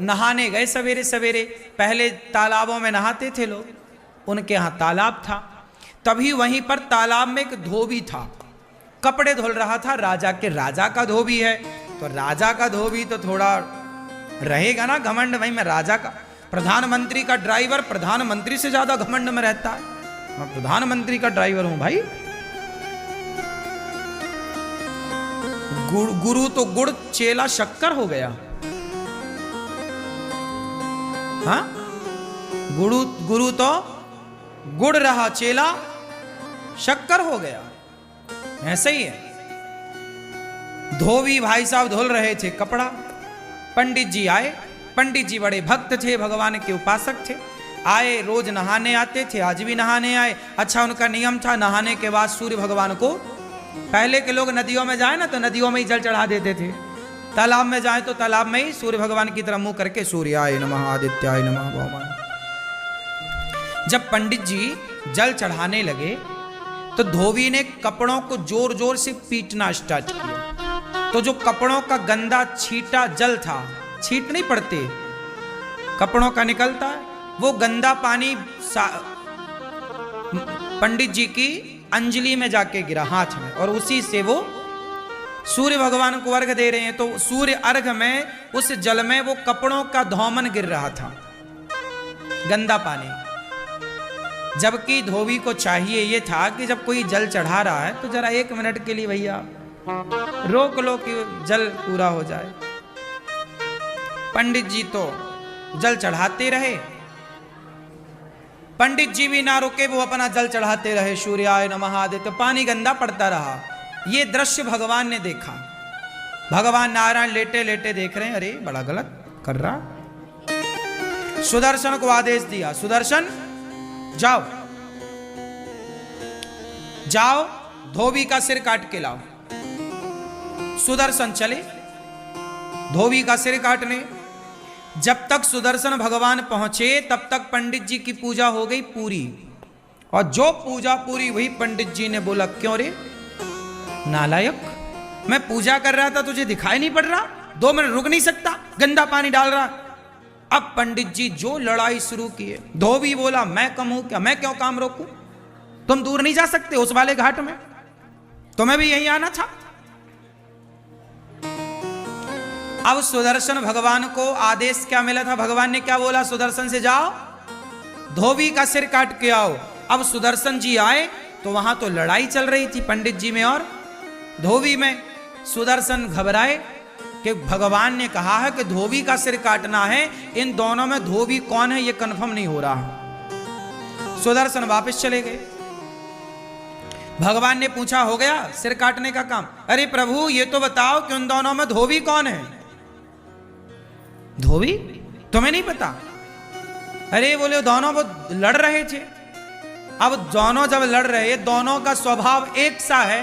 नहाने गए सवेरे सवेरे। पहले तालाबों में नहाते थे लोग, उनके यहाँ तालाब था। तभी वहीं पर तालाब में एक धोबी था, कपड़े धुल रहा था। राजा का धोबी है, तो राजा का धोबी तो थोड़ा रहेगा ना घमंड। भाई मैं राजा का, प्रधानमंत्री का ड्राइवर प्रधानमंत्री से ज्यादा घमंड में रहता है। मैं प्रधानमंत्री का ड्राइवर हूं भाई। गुरु तो गुड़, चेला शक्कर हो गया। हाँ, गुरु तो गुड़ रहा, चेला शक्कर हो गया। ऐसे ही है। धोबी भाई साहब धुल रहे थे कपड़ा, पंडित जी आए। पंडित जी बड़े भक्त थे, भगवान के उपासक थे। आए, रोज नहाने आते थे, आज भी नहाने आए। अच्छा, उनका नियम था नहाने के बाद सूर्य भगवान को, पहले के लोग नदियों में जाए ना तो नदियों में ही जल चढ़ा देते थे, तालाब में जाए तो तालाब में ही सूर्य भगवान की तरफ मुंह करके सूर्याय नमः आदित्याय नमः भगवान। जब पंडित जी जल चढ़ाने लगे तो धोबी ने कपड़ों को जोर जोर से पीटना स्टार्ट किया। तो जो कपड़ों का गंदा छीटा जल था, छीट नहीं पड़ते, कपड़ों का निकलता है, वो गंदा पानी पंडित जी की अंजलि में जाके गिरा, हाथ में, और उसी से वो सूर्य भगवान को अर्घ दे रहे हैं। तो सूर्य अर्घ में उस जल में वो कपड़ों का धौमन गिर रहा था, गंदा पानी। जबकि धोबी को चाहिए ये था कि जब कोई जल चढ़ा रहा है तो जरा 1 मिनट के लिए भैया रोक लो कि जल पूरा हो जाए। पंडित जी तो जल चढ़ाते रहे, पंडित जी भी ना रुके, वो अपना जल चढ़ाते रहे, सूर्याय नमः आदित्य, पानी गंदा पड़ता रहा। ये दृश्य भगवान ने देखा। भगवान नारायण लेटे लेटे देख रहे हैं, अरे बड़ा गलत कर रहा। सुदर्शन को आदेश दिया, सुदर्शन जाओ जाओ धोबी का सिर काट के लाओ। सुदर्शन चले धोबी का सिर काटने। जब तक सुदर्शन भगवान पहुंचे तब तक पंडित जी की पूजा हो गई पूरी। और जो पूजा पूरी हुई, पंडित जी ने बोला, क्यों रे नालायक, मैं पूजा कर रहा था, तुझे दिखाई नहीं पड़ रहा? 2 मिनट रुक नहीं सकता? गंदा पानी डाल रहा। अब पंडित जी जो लड़ाई शुरू किए। धोबी बोला, मैं कम हूं क्या, मैं क्यों काम रोकूं? तुम दूर नहीं जा सकते उस वाले घाट में, तुम्हें भी यहीं आना था। अब सुदर्शन भगवान को आदेश क्या मिला था? भगवान ने क्या बोला? सुदर्शन से जाओ धोबी का सिर काट के आओ। अब सुदर्शन जी आए तो वहां तो लड़ाई चल रही थी पंडित जी में और धोबी में। सुदर्शन घबराए कि भगवान ने कहा है कि धोबी का सिर काटना है, इन दोनों में धोबी कौन है ये कंफर्म नहीं हो रहा। सुदर्शन वापस चले गए। भगवान ने पूछा, हो गया सिर काटने का काम? अरे प्रभु ये तो बताओ कि उन दोनों में धोबी कौन है? धोबी तुम्हें नहीं पता? अरे बोले दोनों वो लड़ रहे थे। अब दोनों जब लड़ रहे, दोनों का स्वभाव एक सा है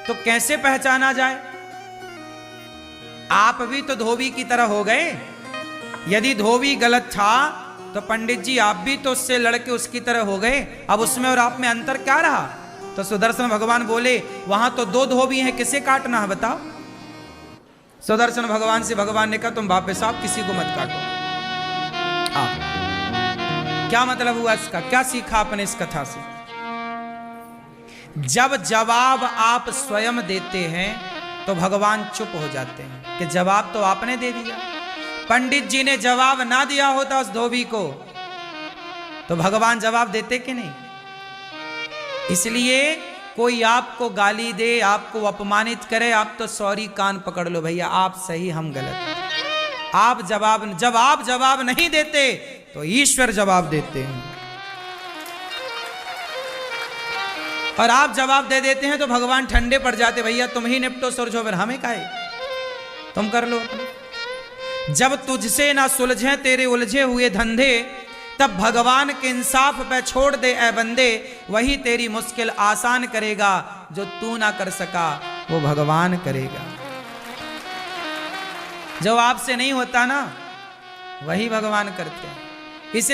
तो कैसे पहचाना जाए? आप भी तो धोबी की तरह हो गए। यदि धोबी गलत था तो पंडित जी आप भी तो उससे लड़के उसकी तरह हो गए। अब उसमें और आप में अंतर क्या रहा? तो सुदर्शन भगवान बोले, वहां तो 2 धोबी हैं, किसे काटना है बताओ? सुदर्शन भगवान से भगवान ने कहा, तुम वापस आओ, किसी को मत काटो। क्या मतलब हुआ इसका? क्या सीखा आपने इस कथा से? जब जवाब आप स्वयं देते हैं तो भगवान चुप हो जाते हैं कि जवाब तो आपने दे दिया। पंडित जी ने जवाब ना दिया होता उस धोबी को तो भगवान जवाब देते कि नहीं? इसलिए कोई आपको गाली दे, आपको अपमानित करे, आप तो सॉरी कान पकड़ लो, भैया आप सही हम गलत। आप जवाब नहीं देते तो ईश्वर जवाब देते हैं, और आप जवाब दे देते हैं तो भगवान ठंडे पड़ जाते, भैया तुम ही निपटो सुलझो, फिर हमें काहे, तुम कर लो अपने। जब तुझसे ना सुलझे तेरे उलझे हुए धंधे, तब भगवान के इंसाफ पे छोड़ दे ए बंदे, वही तेरी मुश्किल आसान करेगा, जो तू ना कर सका वो भगवान करेगा। जो आपसे नहीं होता ना वही भगवान करते हैं।